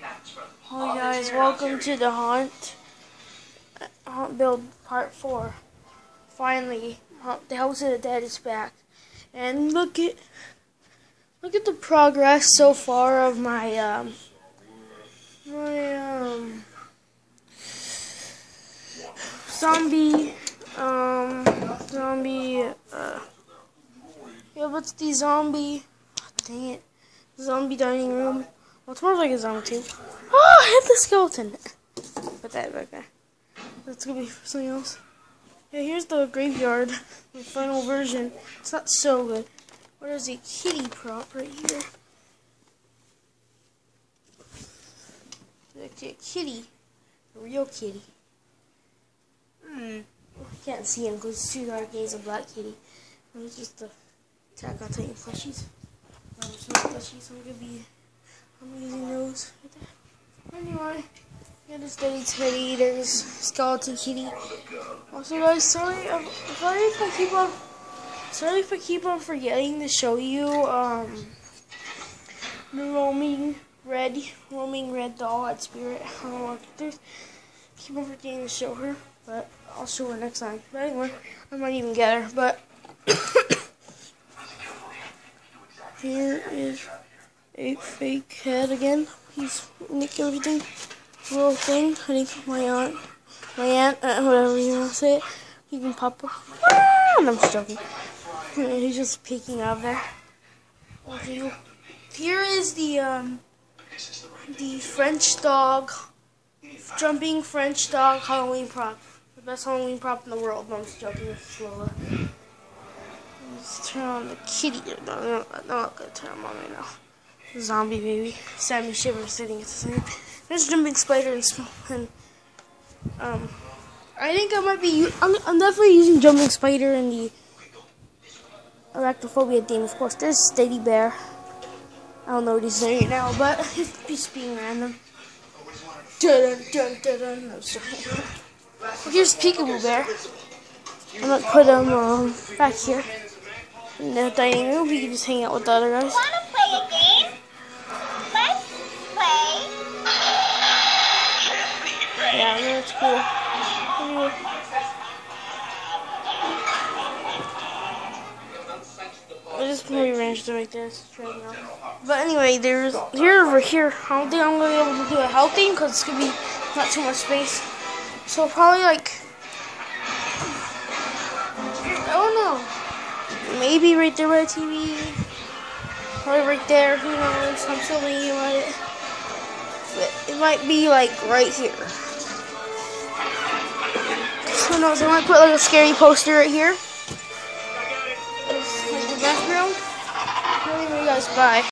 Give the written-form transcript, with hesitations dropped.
Hi guys, welcome to the Haunt Build Part 4. Finally, the House of the Dead is back. And look at the progress so far of my zombie yeah, what's the zombie? Dang it. Zombie dining room. Well, it's more like a zombie too. Oh, I hit the skeleton. Put that back there. That's gonna be for something else. Yeah, here's the graveyard. The final version. It's not so good. What is a kitty prop right here? It's a kitty. A real kitty. I can't see him because it's too dark. He's a black kitty. It's just a Attack on Titan plushies. Some plushies. I'm using those right there. Anyway, yeah, this Daddy Teddy. There's Skeleton Kitty. Also, guys, sorry if I keep on forgetting to show you the roaming red doll at Spirit. I don't know what there's. Keep on forgetting to show her, but I'll show her next time. But anyway, I might even get her. But here is a fake head again. He's nicking everything. Little thing. I think my aunt, whatever you want to say it. He can pop up. I'm just joking. He's just peeking out of there. Okay. Here is the French dog, jumping French dog Halloween prop. The best Halloween prop in the world. No, I'm just joking. It's Lola. Let's turn on the kitty. No, I'm not gonna turn him on right now. Zombie baby. Sammy Shiver sitting at the same. There's jumping spider and I think I might be. I'm definitely using jumping spider and the arachnophobia theme. Of course, there's Steady Bear. I don't know what he's saying right now, but he's just being random. Dun dun dun dun. No, sorry. Well, here's Peekaboo Bear. I'm gonna put him back here in the dining room. He can just hang out with the other guys. Wanna play a game? Let's play. Yeah, that's cool. Anyway. I just rearranged it right there. It's right now. But anyway, over here. I don't think I'm gonna be able to do a health theme because it's gonna be not too much space. So probably like, I don't know. Maybe right there by the TV. Probably right there. Who knows? I'm still thinking about it. But it might be like right here. Who knows? I might put like a scary poster right here. Like the background. Anyway, guys, bye.